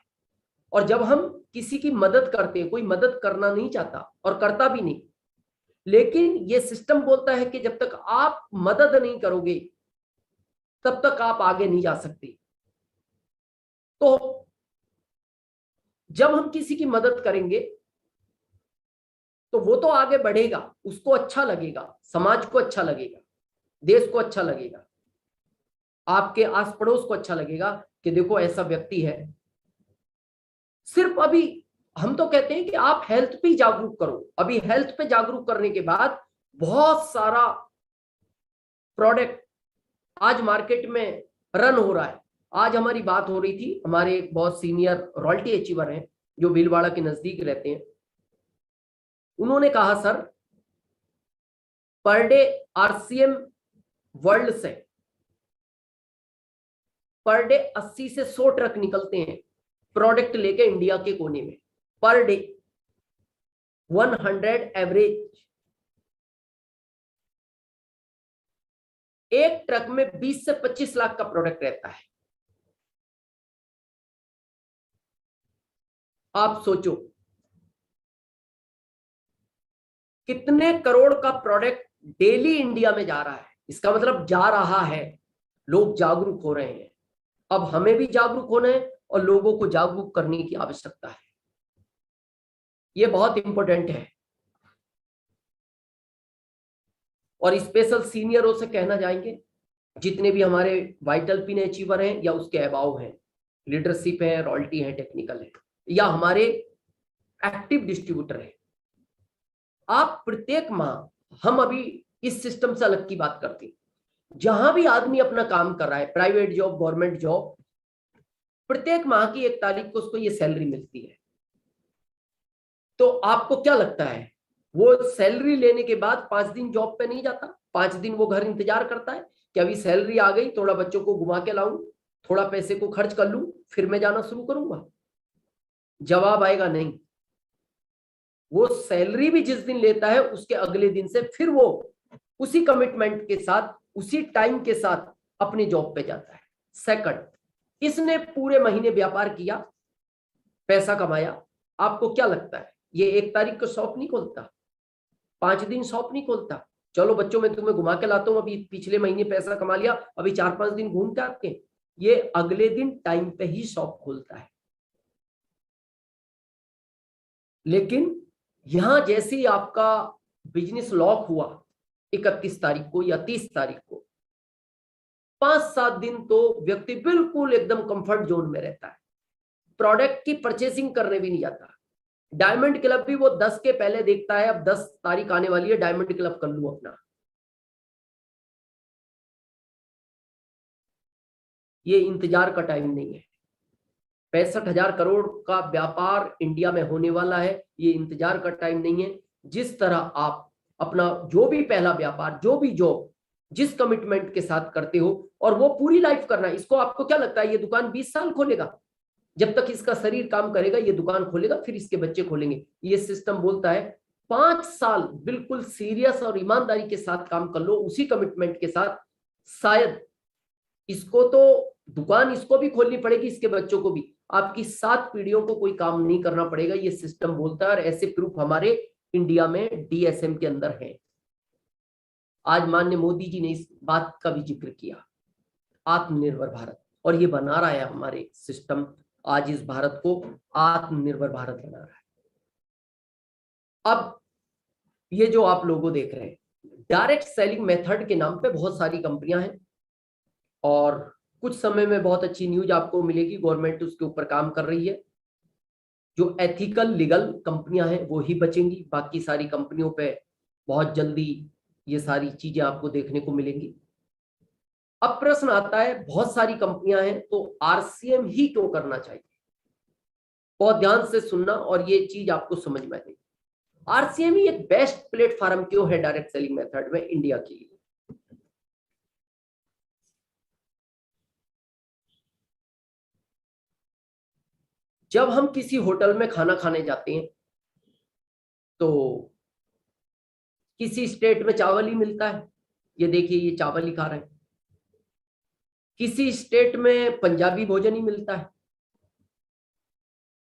और जब हम किसी की मदद करते हैं, कोई मदद करना नहीं चाहता और करता भी नहीं, लेकिन यह सिस्टम बोलता है कि जब तक आप मदद नहीं करोगे तब तक आप आगे नहीं जा सकते। तो जब हम किसी की मदद करेंगे तो वो तो आगे बढ़ेगा, उसको अच्छा लगेगा, समाज को अच्छा लगेगा, देश को अच्छा लगेगा, आपके आस पड़ोस को अच्छा लगेगा कि देखो ऐसा व्यक्ति है। सिर्फ अभी हम तो कहते हैं कि आप हेल्थ पे जागरूक करो। अभी हेल्थ पे जागरूक करने के बाद बहुत सारा प्रोडक्ट आज मार्केट में रन हो रहा है। आज हमारी बात हो रही थी, हमारे एक बहुत सीनियर रॉयल्टी अचीवर हैं जो भीलवाड़ा के नजदीक रहते हैं। उन्होंने कहा sir per day RCM world से पर डे 80 से 100 ट्रक निकलते हैं प्रोडक्ट लेके इंडिया के कोने में, पर डे 100 एवरेज। एक ट्रक में 20 से 25 लाख का प्रोडक्ट रहता है। आप सोचो कितने करोड़ का प्रोडक्ट डेली इंडिया में जा रहा है। इसका मतलब जा रहा है, लोग जागरूक हो रहे हैं। अब हमें भी जागरूक होना है और लोगों को जागरूक करने की आवश्यकता है। ये बहुत इंपॉर्टेंट है। और स्पेशल सीनियरों से कहना चाहेंगे, जितने भी हमारे वाइटल पिन अचीवर हैं या उसके अबाव हैं, लीडरशिप है, रॉयल्टी है, टेक्निकल है, या हमारे एक्टिव डिस्ट्रीब्यूटर है, आप प्रत्येक माह, हम अभी इस सिस्टम से अलग की बात करते हैं, जहां भी आदमी अपना काम कर रहा है, प्राइवेट जॉब, गवर्नमेंट जॉब, प्रत्येक माह की 1 तारीख को उसको ये सैलरी मिलती है। तो आपको क्या लगता है, वो सैलरी लेने के बाद 5 दिन जॉब पे नहीं जाता? 5 दिन वो घर इंतजार करता है कि अभी सैलरी आ गई, थोड़ा बच्चों को घुमा के लाऊं, थोड़ा पैसे को खर्च कर लूं, फिर मैं जाना शुरू करूंगा? जवाब आएगा नहीं। वो सैलरी भी जिस दिन लेता है उसके अगले दिन से फिर वो उसी कमिटमेंट के साथ, उसी टाइम के साथ अपनी जॉब पे जाता है। सेकंड, इसने पूरे महीने व्यापार किया, पैसा कमाया, आपको क्या लगता है ये 1 तारीख को शॉप नहीं खोलता? 5 दिन शॉप नहीं खोलता? चलो बच्चों मैं तुम्हें घुमा के लाता हूं, अभी पिछले महीने पैसा कमा लिया, अभी 4-5 दिन घूम के आते हैं, ये अगले दिन टाइम पे ही शॉप खोलता है। लेकिन यहां जैसे ही आपका बिजनेस लॉक हुआ 31 तारीख को या 30 तारीख को, 5-7 दिन तो व्यक्ति बिल्कुल एकदम कंफर्ट जोन में रहता है, प्रोडक्ट की परचेसिंग करने भी नहीं जाता। डायमंड क्लब भी वो 10 के पहले देखता है, अब 10 तारीख आने वाली है, डायमंड क्लब कर लूं अपना। ये इंतजार का टाइम नहीं है। 65,000 करोड़ का व्यापार इंडिया में होने वाला है, ये इंतजार का टाइम नहीं है। जिस तरह आप अपना जो भी पहला व्यापार, जो भी जॉब, जिस कमिटमेंट के साथ करते हो, और वो पूरी लाइफ करना है, इसको आपको क्या लगता है ये दुकान 20 साल खोलेगा? जब तक इसका शरीर काम करेगा ये दुकान खोलेगा, फिर इसके बच्चे खोलेंगे। ये सिस्टम बोलता है 5 साल बिल्कुल सीरियस और ईमानदारी के साथ काम कर लो, उसी कमिटमेंट के साथ, शायद इसको तो दुकान इसको भी खोलनी पड़ेगी, इसके बच्चों को भी, आपकी 7 पीढ़ियों को कोई काम नहीं करना पड़ेगा, ये सिस्टम बोलता है। और ऐसे प्रूफ हमारे इंडिया में डीएसएम के अंदर है। आज माननीय मोदी जी ने इस बात का भी जिक्र किया, आत्मनिर्भर भारत, और ये बना रहा है हमारे सिस्टम, आज इस भारत को आत्मनिर्भर भारत बना रहा है। अब ये जो आप लोगों देख रहे हैं, डायरेक्ट सेलिंग मेथड के नाम पे बहुत सारी कंपनियां हैं, और कुछ समय में बहुत अच्छी न्यूज आपको मिलेगी, गवर्नमेंट उसके ऊपर काम कर रही है। जो एथिकल लीगल कंपनियां हैं वो ही बचेंगी, बाकी सारी कंपनियों पे बहुत जल्दी ये सारी चीजें आपको देखने को मिलेंगी। अब प्रश्न आता है, बहुत सारी कंपनियां हैं तो आरसीएम ही क्यों करना चाहिए? बहुत ध्यान से सुनना और ये चीज आपको समझ में आएगी। आरसीएम ही एक बेस्ट प्लेटफॉर्म क्यों है डायरेक्ट सेलिंग मेथड में इंडिया के लिए? जब हम किसी होटल में खाना खाने जाते हैं तो किसी स्टेट में चावल ही मिलता है, ये देखिए ये चावल ही खा रहे हैं। किसी स्टेट में पंजाबी भोजन ही मिलता है,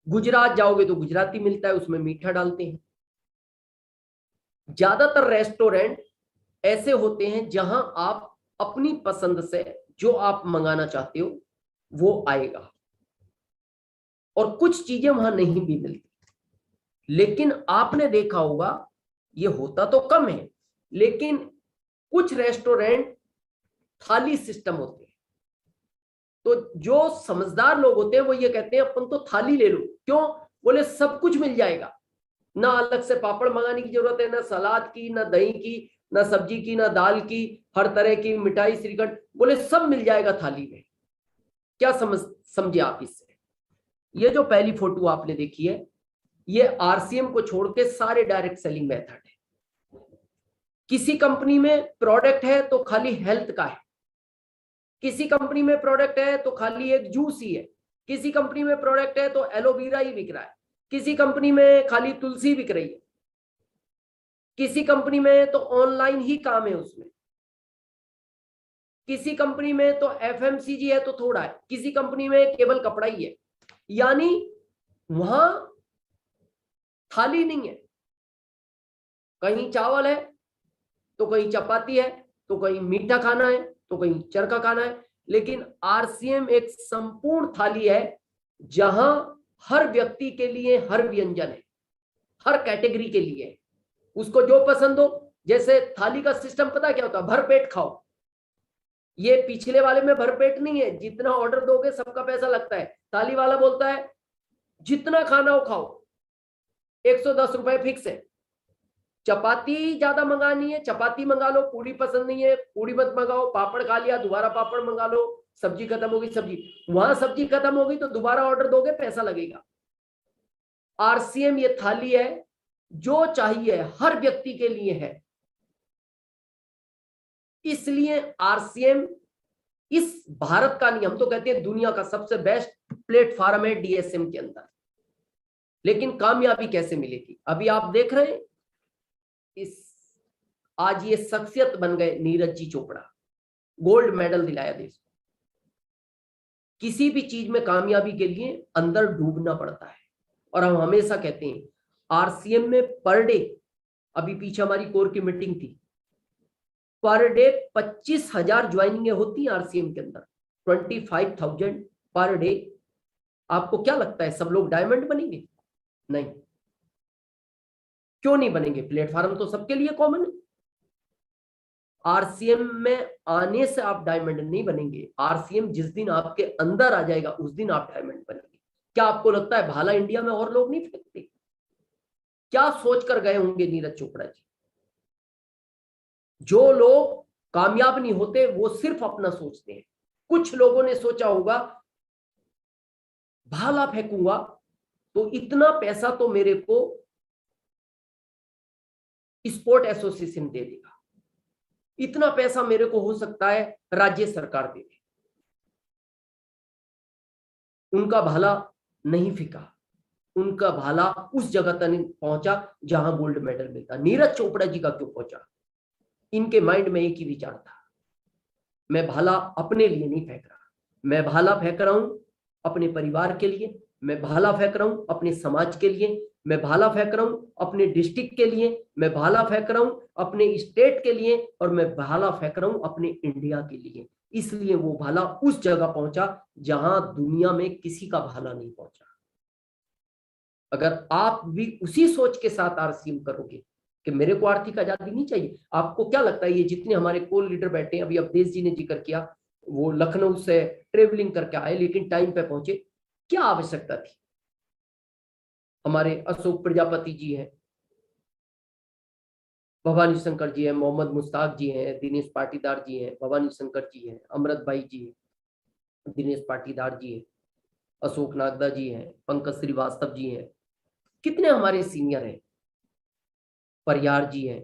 गुजरात जाओगे तो गुजराती मिलता है, उसमें मीठा डालते हैं। ज्यादातर रेस्टोरेंट ऐसे होते हैं जहां आप अपनी पसंद से जो आप मंगाना चाहते हो वो आएगा, और कुछ चीजें वहां नहीं भी मिलती। लेकिन आपने देखा होगा ये होता तो कम है, लेकिन कुछ रेस्टोरेंट थाली सिस्टम होते हैं। तो जो समझदार लोग होते हैं वो ये कहते हैं अपन तो थाली ले लो, क्यों? बोले सब कुछ मिल जाएगा, ना अलग से पापड़ मंगाने की जरूरत है, ना सलाद की, ना दही की, ना सब्जी की, ना दाल की, हर तरह की मिठाई, श्रीखंड, बोले सब मिल जाएगा थाली में। क्या समझे आप इससे? ये जो पहली फोटो आपने देखी है ये आरसीएम को छोड़ के सारे डायरेक्ट सेलिंग मेथड है। किसी कंपनी में प्रोडक्ट है तो खाली हेल्थ का है, किसी कंपनी में प्रोडक्ट है तो खाली एक जूस ही है, किसी कंपनी में प्रोडक्ट है तो एलोवेरा ही बिक रहा है, किसी कंपनी में खाली तुलसी बिक रही है, किसी कंपनी में तो ऑनलाइन ही काम है उसमें, किसी कंपनी में तो एफएमसीजी है तो थोड़ा है, किसी कंपनी में केवल कपड़ा ही है। यानी वहां थाली नहीं है, कहीं चावल है तो कहीं चपाती है तो कहीं मीठा खाना है तो कहीं चरखा खाना है। लेकिन आरसीएम एक संपूर्ण थाली है जहां हर व्यक्ति के लिए हर व्यंजन है, हर कैटेगरी के लिए है, उसको जो पसंद हो। जैसे थाली का सिस्टम पता क्या होता है, भर पेट खाओ। ये पिछले वाले में भर पेट नहीं है, जितना ऑर्डर दोगे सबका पैसा लगता है। थाली वाला बोलता है जितना खाना हो खाओ, 110 रुपए फिक्स है। चपाती ज्यादा मंगानी है चपाती मंगा लो, पूरी पसंद नहीं है पूरी मत मंगाओ, पापड़ खा लिया दोबारा पापड़ मंगा लो, सब्जी खत्म होगी सब्जी, वहां सब्जी खत्म होगी तो दोबारा ऑर्डर दोगे पैसा लगेगा। आरसीएम ये थाली है, जो चाहिए हर व्यक्ति के लिए है। इसलिए आरसीएम इस भारत का नहीं, हम तो कहते हैं दुनिया का सबसे बेस्ट प्लेटफॉर्म है डीएसएम के अंदर। लेकिन कामयाबी कैसे मिलेगी, अभी आप देख रहे हैं इस आज ये शख्सियत बन गए नीरज जी चोपड़ा, गोल्ड मेडल दिलाया देश को। किसी भी चीज में कामयाबी के लिए अंदर डूबना पड़ता है। और हम हमेशा कहते हैं आरसीएम में पर डे, अभी पीछे हमारी कोर की मीटिंग थी, पर डे 25,000 ज्वाइनिंग होती है आरसीएम के अंदर, 25,000 पर डे। आपको क्या लगता है सब लोग डायमंड बनेंगे? नहीं। क्यों नहीं बनेंगे? प्लेटफॉर्म तो सबके लिए कॉमन है। आरसीएम में आने से आप डायमंड नहीं बनेंगे, आरसीएम जिस दिन आपके अंदर आ जाएगा उस दिन आप डायमंड बनेंगे। क्या आपको लगता है भाला इंडिया में और लोग नहीं फेंकते? क्या सोच कर गए होंगे नीरज चोपड़ा जी? जो लोग कामयाब नहीं होते वो सिर्फ अपना सोचते हैं। कुछ लोगों ने सोचा होगा भाला फेंकूंगा तो इतना पैसा तो मेरे को स्पोर्ट एसोसिएशन दे देगा, इतना पैसा मेरे को हो सकता है राज्य सरकार दे दे। उनका भाला नहीं फिका, उनका भाला उस जगह तक नहीं पहुंचा जहां गोल्ड मेडल मिलता। नीरज चोपड़ा जी का क्यों पहुंचा? इनके माइंड में एक ही विचार था, मैं भाला अपने लिए नहीं फेंक रहा, मैं भाला फेंक रहा हूं अपने परिवार के लिए, मैं भाला फेंक रहा हूं अपने समाज के लिए, मैं भाला फेंक रहा हूं अपने डिस्ट्रिक्ट के लिए, मैं भाला फेंक रहा हूं अपने स्टेट के लिए, और मैं भाला फेंक रहा हूं अपने इंडिया के लिए। इसलिए वो भाला उस जगह पहुंचा जहां दुनिया में किसी का भाला नहीं पहुंचा। अगर आप भी उसी सोच के साथ आरसीएम करोगे कि मेरे को आर्थिक आजादी नहीं चाहिए, आपको क्या लगता है ये जितने हमारे कोर लीडर बैठे हैं, अभी अवधेश जी ने जिक्र किया वो लखनऊ से ट्रेवलिंग करके आए लेकिन टाइम पे पहुंचे, क्या आवश्यकता थी? हमारे अशोक प्रजापति जी हैं, भवानी शंकर जी हैं, मोहम्मद मुश्ताक जी हैं, दिनेश पाटीदार जी हैं, भवानी शंकर जी हैं, अमृत भाई जी हैं, दिनेश पाटीदार जी हैं, अशोक नागदा जी हैं, पंकज श्रीवास्तव जी हैं, कितने हमारे सीनियर हैं, परियार जी हैं,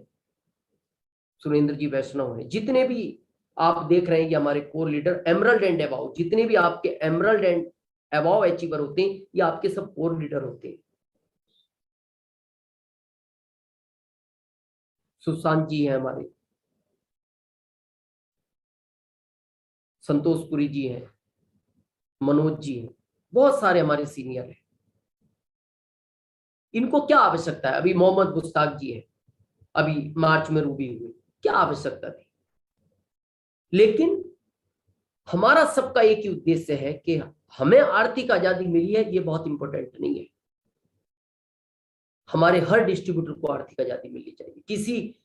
सुरेंद्र जी वैष्णव हैं, जितने भी आप देख रहे हैं ये हमारे core leader emerald and above, जितने भी आपके एमरल्ड एंड अबाव अचीवर होते हैं ये आपके सब कोर लीडर होते हैं। सुशांत जी हैं हमारे, संतोषपुरी जी हैं, मनोज जी हैं, बहुत सारे हमारे सीनियर हैं। इनको क्या आवश्यकता है? अभी मोहम्मद मुश्ताक जी है, अभी मार्च में रूबी हुए, क्या आवश्यकता थी? लेकिन हमारा सबका एक ही उद्देश्य है कि हमें आर्थिक आजादी मिली है, ये बहुत इंपॉर्टेंट नहीं है। हमारे हर डिस्ट्रीब्यूटर को आर्थिक आजादी मिलनी चाहिए। किसी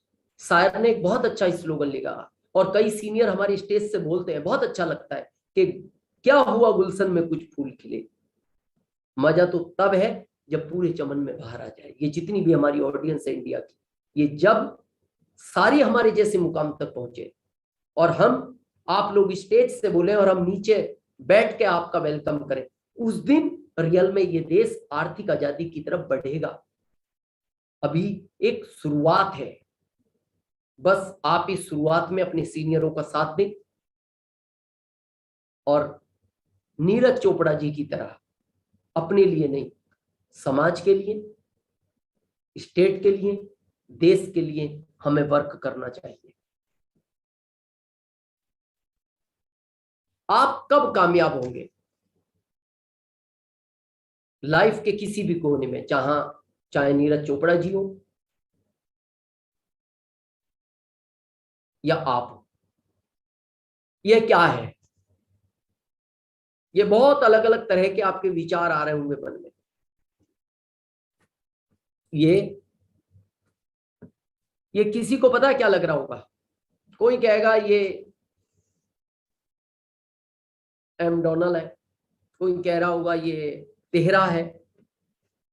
शायर ने एक बहुत अच्छा स्लोगन लिखा और कई सीनियर हमारे स्टेज से बोलते हैं, बहुत अच्छा लगता है कि क्या हुआ गुलशन में कुछ फूल खिले, मजा तो तब है जब पूरे चमन में बाहर आ जाए। ये जितनी भी हमारी ऑडियंस है इंडिया की, ये जब सारी हमारे जैसे मुकाम तक पहुंचे और हम आप लोग स्टेज से बोले और हम नीचे बैठ के आपका वेलकम करें, उस दिन रियल में ये देश आर्थिक आजादी की तरफ बढ़ेगा। अभी एक शुरुआत है, बस आप इस शुरुआत में अपने सीनियरों का साथ दें और नीरज चोपड़ा जी की तरह अपने लिए नहीं, समाज के लिए, स्टेट के लिए, देश के लिए हमें वर्क करना चाहिए। आप कब कामयाब होंगे? लाइफ के किसी भी कोने में, चाहे नीरज चोपड़ा जी हो या आप हो। यह क्या है? ये बहुत अलग अलग तरह के आपके विचार आ रहे होंगे मन में, ये किसी को पता है क्या लग रहा होगा? कोई कहेगा ये एमडोनल है, कोई कह रहा होगा ये तेहरा है,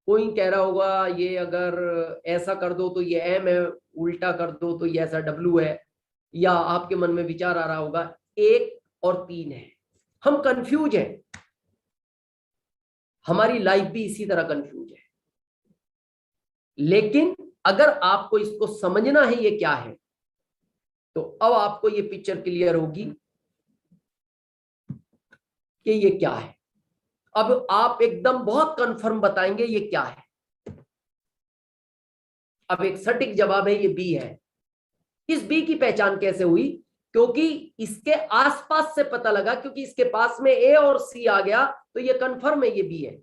कोई कह रहा होगा ये अगर ऐसा कर दो तो ये एम है, उल्टा कर दो तो ये ऐसा डब्ल्यू है, या आपके मन में विचार आ रहा होगा 1 और 3 है। हम कंफ्यूज हैं, हमारी लाइफ भी इसी तरह कंफ्यूज है। लेकिन अगर आपको इसको समझना है ये क्या है, तो अब आपको ये पिक्चर क्लियर होगी कि ये क्या है। अब आप एकदम बहुत कंफर्म बताएंगे ये क्या है। अब एक सटीक जवाब है ये बी है। इस बी की पहचान कैसे हुई? क्योंकि इसके आसपास से पता लगा, क्योंकि इसके पास में ए और सी आ गया तो ये कंफर्म है ये बी है।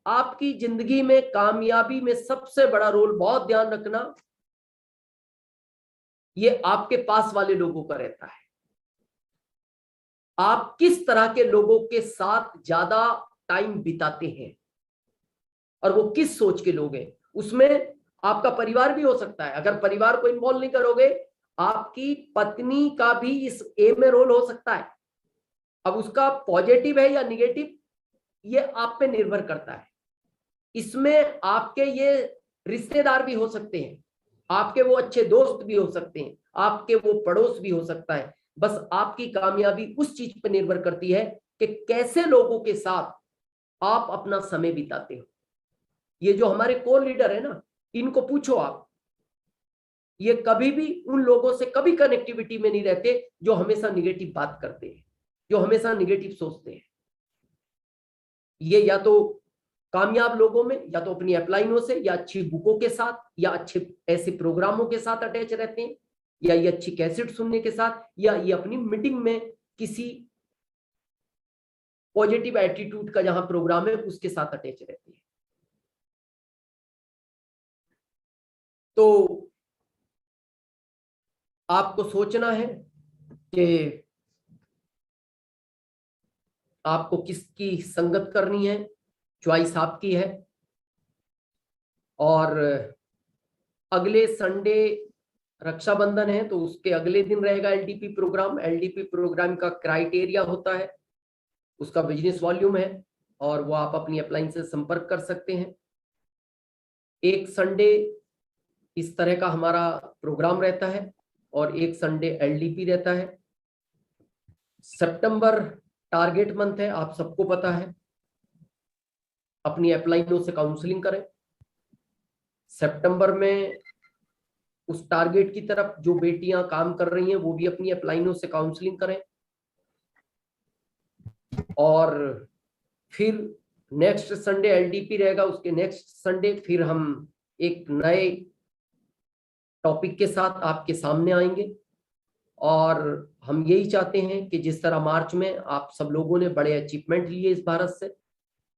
आपकी जिंदगी में कामयाबी में सबसे बड़ा रोल, बहुत ध्यान रखना, ये आपके पास वाले लोगों का रहता है। आप किस तरह के लोगों के साथ ज्यादा टाइम बिताते हैं और वो किस सोच के लोग हैं। उसमें आपका परिवार भी हो सकता है। अगर परिवार को इन्वॉल्व नहीं करोगे, आपकी पत्नी का भी इस ए में रोल हो सकता है। अब उसका पॉजिटिव है या निगेटिव, ये आप पे निर्भर करता है। इसमें आपके ये रिश्तेदार भी हो सकते हैं, आपके वो अच्छे दोस्त भी हो सकते हैं, आपके वो पड़ोस भी हो सकता है। बस आपकी कामयाबी उस चीज पर निर्भर करती है कि कैसे लोगों के साथ आप अपना समय बिताते हो। ये जो हमारे कोर लीडर है ना, इनको पूछो आप, ये कभी भी उन लोगों से कभी कनेक्टिविटी में नहीं रहते जो हमेशा निगेटिव बात करते हैं, जो हमेशा निगेटिव सोचते हैं। ये या तो कामयाब लोगों में, या तो अपनी अपलाइनों से, या अच्छी बुकों के साथ, या अच्छे ऐसे प्रोग्रामों के साथ अटैच रहते हैं, या ये अच्छी कैसेट सुनने के साथ, या ये अपनी मीटिंग में किसी पॉजिटिव एटीट्यूड का जहां प्रोग्राम है उसके साथ अटैच रहते हैं। तो आपको सोचना है कि आपको किसकी संगत करनी है, चॉइस आपकी है। और अगले संडे रक्षाबंधन है, तो उसके अगले दिन रहेगा एलडीपी प्रोग्राम। एलडीपी प्रोग्राम का क्राइटेरिया होता है, उसका बिजनेस वॉल्यूम है, और वो आप अपनी अपलाइन से संपर्क कर सकते हैं। एक संडे इस तरह का हमारा प्रोग्राम रहता है और एक संडे एलडीपी रहता है। सितंबर टारगेट मंथ है, आप सबको पता है। अपनी अपलाइनों से काउंसलिंग करें। सितंबर में उस टारगेट की तरफ जो बेटियां काम कर रही हैं वो भी अपनी अपलाइनों से काउंसलिंग करें। और फिर नेक्स्ट संडे एलडीपी रहेगा, उसके नेक्स्ट संडे फिर हम एक नए टॉपिक के साथ आपके सामने आएंगे। और हम यही चाहते हैं कि जिस तरह मार्च में आप सब लोगों ने बड़े अचीवमेंट लिए इस भारत से,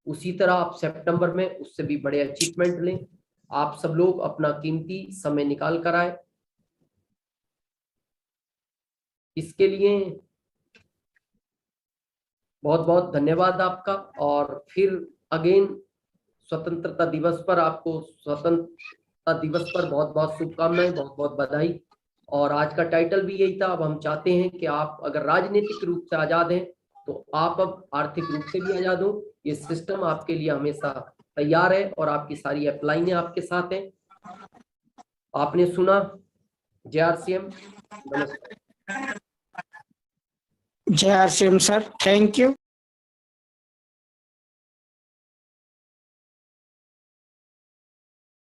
उसी तरह आप सितंबर में उससे भी बड़े अचीवमेंट लें। आप सब लोग अपना कीमती समय निकाल कर आए। इसके लिए बहुत बहुत धन्यवाद आपका। और फिर अगेन स्वतंत्रता दिवस पर आपको स्वतंत्रता दिवस पर बहुत बहुत शुभकामनाएं, बहुत बहुत बधाई। और आज का टाइटल भी यही था। अब हम चाहते हैं कि आप अगर राजनीतिक रूप से आजाद हैं तो आप अब आर्थिक रूप से भी आजाद हो। ये सिस्टम आपके लिए हमेशा तैयार है और आपकी सारी अपलाइनें आपके साथ हैं। आपने सुना। जय आरसीएम। नमस्कार। जय आरसीएम सर, थैंक यू।